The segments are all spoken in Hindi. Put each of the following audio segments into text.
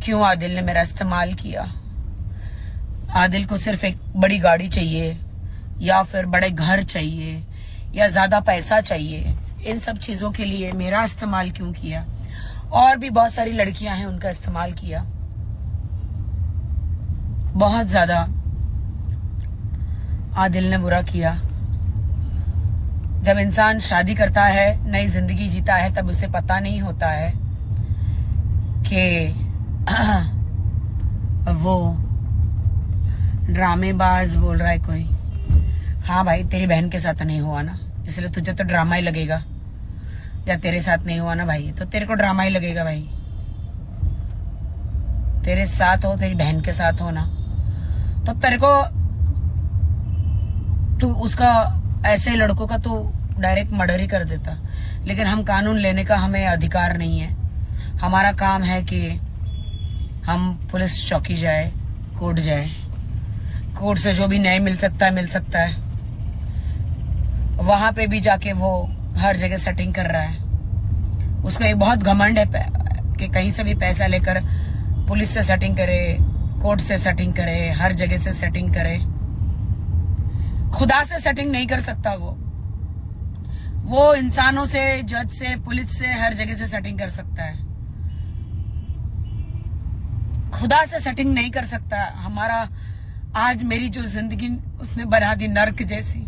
क्यों आदिल ने मेरा इस्तेमाल किया। आदिल को सिर्फ एक बड़ी गाड़ी चाहिए या फिर बड़े घर चाहिए या ज्यादा पैसा चाहिए, इन सब चीजों के लिए मेरा इस्तेमाल क्यों किया। और भी बहुत सारी लड़कियां हैं, उनका इस्तेमाल किया बहुत ज्यादा। आदिल ने बुरा किया। जब इंसान शादी करता है, नई जिंदगी जीता है, तब उसे पता नहीं होता है कि वो ड्रामेबाज बोल रहा है कोई। हाँ भाई, तेरी बहन के साथ नहीं हुआ ना, इसलिए तुझे तो ड्रामा ही लगेगा। या तेरे साथ नहीं हुआ ना भाई, तो तेरे को ड्रामा ही लगेगा भाई। तेरे साथ हो, तेरी बहन के साथ हो ना, तो तेरे को तू उसका ऐसे लड़कों का तू डायरेक्ट मर्डर ही कर देता। लेकिन हम कानून लेने का हमें अधिकार नहीं है। हमारा काम है कि हम पुलिस चौकी जाए, कोर्ट जाए, कोर्ट से जो भी न्याय मिल सकता है मिल सकता है। वहां पे भी जाके वो हर जगह सेटिंग कर रहा है। उसको एक बहुत घमंड है कि कहीं से भी पैसा लेकर पुलिस से सेटिंग करे, कोर्ट से सेटिंग करे, हर जगह से सेटिंग करे। खुदा से सेटिंग नहीं कर सकता वो इंसानों से, जज से, पुलिस से, हर जगह से सेटिंग कर सकता है। खुदा से सेटिंग नहीं कर सकता। हमारा आज मेरी जो जिंदगी उसने बना दी नर्क जैसी,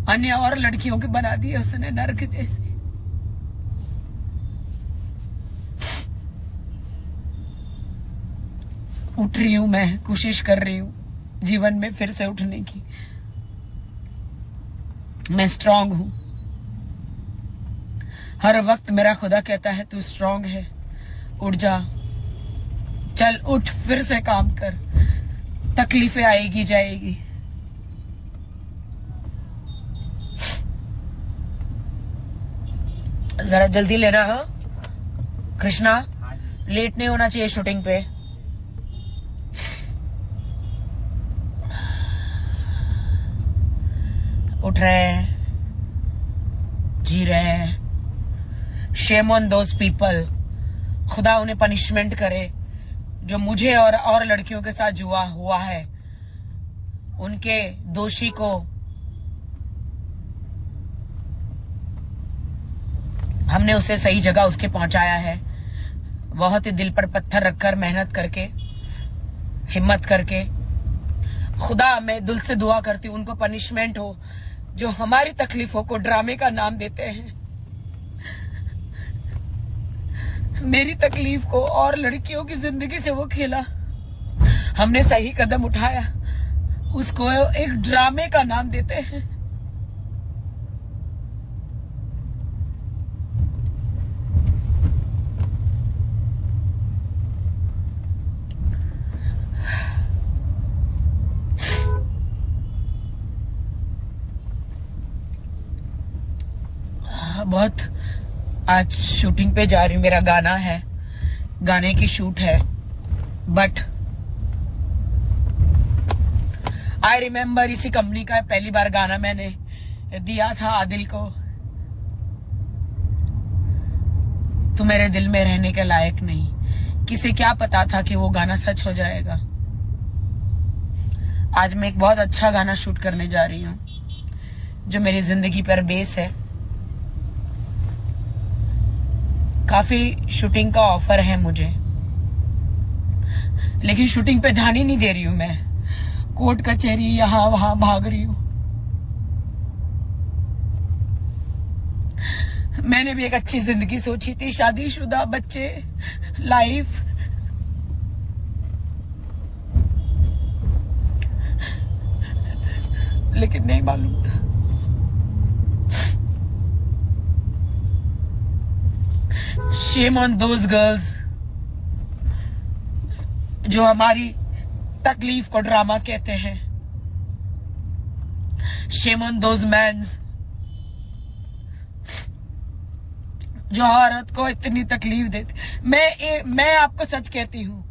अन्य और लड़कियों की बना दी उसने नर्क जैसी। उठ रही हूं मैं, कोशिश कर रही हूं जीवन में फिर से उठने की। मैं स्ट्रांग हूं। हर वक्त मेरा खुदा कहता है तू स्ट्रांग है, उठ जा, चल उठ, फिर से काम कर। तकलीफें आएगी जाएगी। जरा जल्दी लेना। हाँ कृष्णा, लेट नहीं होना चाहिए शूटिंग पे। उठ रहे हैं, जी रहे हैं। Shame on those people. खुदा उन्हें पनिशमेंट करे जो मुझे और लड़कियों के साथ हुआ है। उनके दोषी को हमने उसे सही जगह उसके पहुंचाया है। बहुत ही दिल पर पत्थर रखकर, मेहनत करके, हिम्मत करके। खुदा, मैं दिल से दुआ करती हूँ उनको पनिशमेंट हो जो हमारी तकलीफों को ड्रामे का नाम देते हैं। मेरी तकलीफ को और लड़कियों की जिंदगी से वो खेला। हमने सही कदम उठाया, उसको एक ड्रामे का नाम देते हैं। बहुत आज शूटिंग पे जा रही हूँ। मेरा गाना है, गाने की शूट है। बट आई रिमेम्बर, इसी कंपनी का पहली बार गाना मैंने दिया था आदिल को। तू मेरे दिल में रहने के लायक नहीं। किसे क्या पता था कि वो गाना सच हो जाएगा। आज मैं एक बहुत अच्छा गाना शूट करने जा रही हूँ जो मेरी जिंदगी पर बेस है। काफी शूटिंग का ऑफर है मुझे, लेकिन शूटिंग पे ध्यान ही नहीं दे रही हूं मैं। कोर्ट कचहरी यहां वहां भाग रही हूं। मैंने भी एक अच्छी जिंदगी सोची थी, शादीशुदा, बच्चे, लाइफ। लेकिन नहीं मालूम था। शेम ऑन दोज गर्ल्स जो हमारी तकलीफ को ड्रामा कहते हैं। शेम ऑन दोज मैन्स जो औरत को इतनी तकलीफ देते। मैं आपको सच कहती हूँ,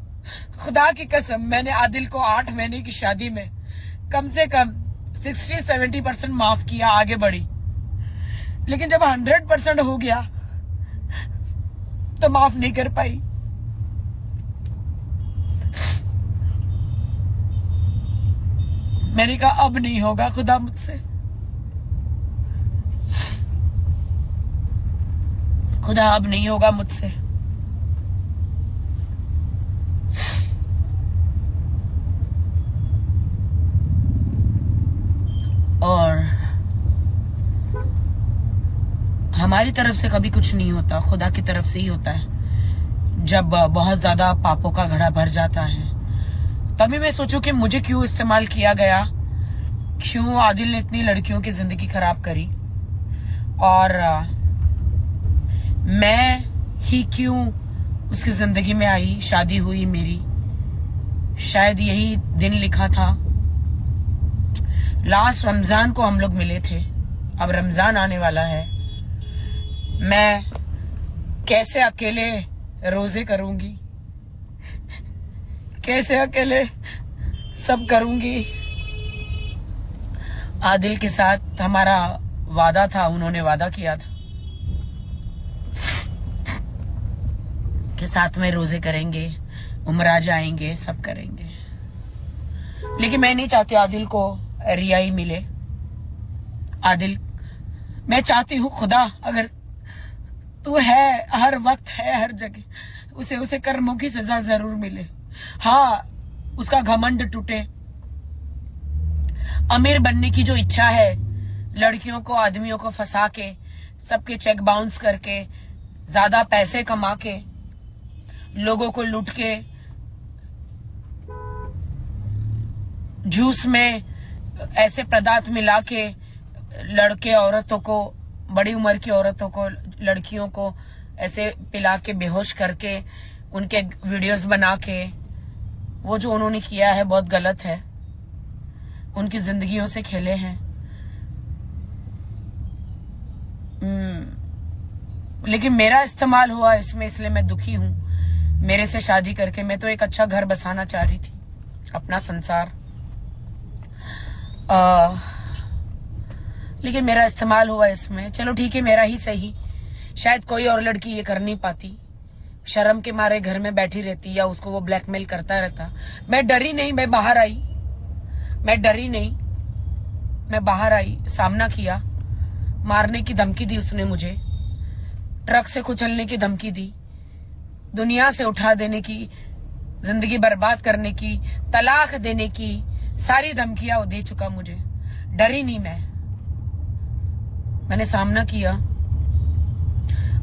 खुदा की कसम, मैंने आदिल को 8 महीने की शादी में कम से कम 60-70% माफ किया, आगे बढ़ी। लेकिन जब 100% हो गया तो माफ नहीं कर पाई। मैंने कहा अब नहीं होगा खुदा मुझसे, खुदा अब नहीं होगा मुझसे। और हमारी तरफ से कभी कुछ नहीं होता, खुदा की तरफ से ही होता है। जब बहुत ज्यादा पापों का घड़ा भर जाता है तभी मैं सोचूं कि मुझे क्यों इस्तेमाल किया गया, क्यों आदिल ने इतनी लड़कियों की जिंदगी खराब करी, और मैं ही क्यों उसकी जिंदगी में आई, शादी हुई मेरी। शायद यही दिन लिखा था। लास्ट रमजान को हम लोग मिले थे, अब रमजान आने वाला है। मैं कैसे अकेले रोजे करूंगी, कैसे अकेले सब करूंगी। आदिल के साथ हमारा वादा था, उन्होंने वादा किया था कि साथ में रोजे करेंगे, उमरा जाएंगे, सब करेंगे। लेकिन मैं नहीं चाहती आदिल को रियाई मिले। आदिल, मैं चाहती हूं खुदा अगर तू है, हर वक्त है, हर जगह, उसे कर्मों की सजा जरूर मिले। हाँ, उसका घमंड टूटे। अमीर बनने की जो इच्छा है, लड़कियों को, आदमियों को फंसा के, सबके चेक बाउंस करके, ज्यादा पैसे कमा के, लोगों को लूट के, जूस में ऐसे पदार्थ मिला के लड़के औरतों को, बड़ी उम्र की औरतों को, लड़कियों को ऐसे पिला के बेहोश करके उनके वीडियोस बना के, वो जो उन्होंने किया है बहुत गलत है। उनकी जिंदगियों से खेले हैं। लेकिन मेरा इस्तेमाल हुआ इसमें, इसलिए मैं दुखी हूं। मेरे से शादी करके मैं तो एक अच्छा घर बसाना चाह रही थी, अपना संसार, लेकिन मेरा इस्तेमाल हुआ इसमें। चलो ठीक है, मेरा ही सही। शायद कोई और लड़की ये कर नहीं पाती, शर्म के मारे घर में बैठी रहती या उसको वो ब्लैकमेल करता रहता। मैं डरी नहीं, मैं बाहर आई, मैं डरी नहीं, मैं बाहर आई, सामना किया। मारने की धमकी दी उसने मुझे, ट्रक से कुचलने की धमकी दी, दुनिया से उठा देने की, जिंदगी बर्बाद करने की, तलाक देने की, सारी धमकियां वो दे चुका मुझे। डरी नहीं मैंने सामना किया।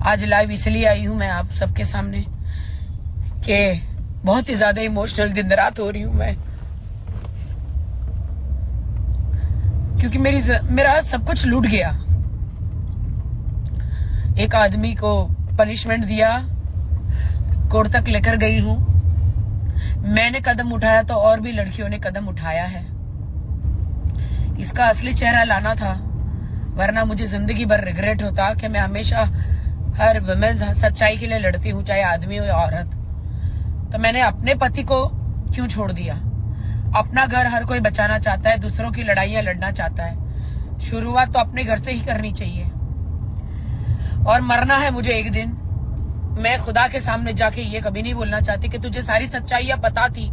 आज लाइव इसलिए आई हूं मैं आप सबके सामने कि बहुत ही ज्यादा इमोशनल दिन रात हो रही हूं मैं, क्योंकि मेरा सब कुछ लूट गया। एक आदमी को पनिशमेंट दिया, कोर्ट तक लेकर गई हूं। मैंने कदम उठाया तो और भी लड़कियों ने कदम उठाया है। इसका असली चेहरा लाना था, वरना मुझे जिंदगी भर रिग्रेट होता कि मैं हमेशा हर वुमेन्स सच्चाई के लिए लड़ती हूँ, चाहे आदमी हो या औरत। तो मैंने अपने पति को क्यों छोड़ दिया? अपना घर हर कोई बचाना चाहता है, दूसरों की लड़ाइयां लड़ना चाहता है। शुरुआत तो अपने घर से ही करनी चाहिए। और मरना है मुझे एक दिन। मैं खुदा के सामने जाके ये कभी नहीं बोलना चाहती कि तुझे सारी सच्चाइयां पता थी।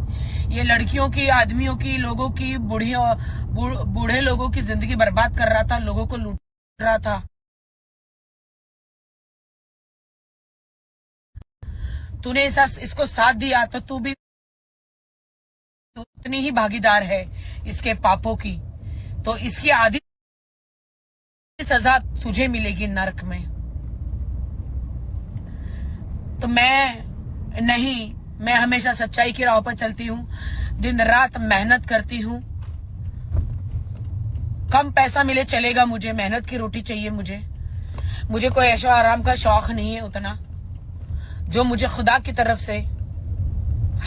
ये लड़कियों की, आदमियों की, लोगों की, बूढ़े लोगों की जिंदगी बर्बाद कर रहा था, लोगों को लूट रहा था। तूने इसको साथ दिया तो तू भी उतनी ही भागीदार है इसके पापों की। तो इसकी आधी सजा तुझे मिलेगी नरक में। तो मैं हमेशा सच्चाई की राह पर चलती हूँ, दिन रात मेहनत करती हूँ। कम पैसा मिले चलेगा, मुझे मेहनत की रोटी चाहिए। मुझे कोई ऐशो आराम का शौक नहीं है उतना। जो मुझे खुदा की तरफ से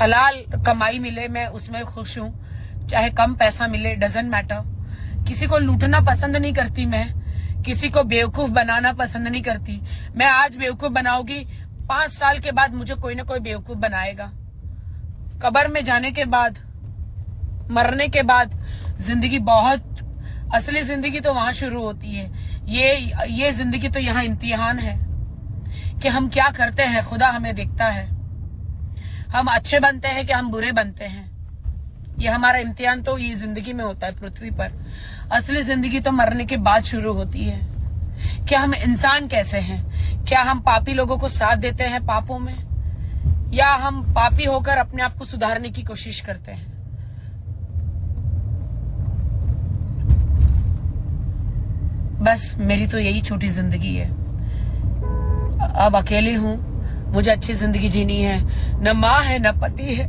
हलाल कमाई मिले, मैं उसमें खुश हूँ। चाहे कम पैसा मिले, डजंट मैटर। किसी को लूटना पसंद नहीं करती मैं, किसी को बेवकूफ बनाना पसंद नहीं करती। मैं आज बेवकूफ बनाऊंगी, 5 साल के बाद मुझे कोई ना कोई बेवकूफ बनाएगा। कब्र में जाने के बाद, मरने के बाद जिंदगी बहुत, असली जिंदगी तो वहां शुरू होती है। ये जिंदगी तो यहाँ इम्तिहान है कि हम क्या करते हैं। खुदा हमें देखता है, हम अच्छे बनते हैं कि हम बुरे बनते हैं, ये हमारा इम्तिहान तो ये जिंदगी में होता है पृथ्वी पर। असली जिंदगी तो मरने के बाद शुरू होती है। क्या हम इंसान कैसे हैं? क्या हम पापी लोगों को साथ देते हैं पापों में, या हम पापी होकर अपने आप को सुधारने की कोशिश करते हैं? बस मेरी तो यही छोटी जिंदगी है। अब अकेली हूं, मुझे अच्छी जिंदगी जीनी है। न माँ है न पति है,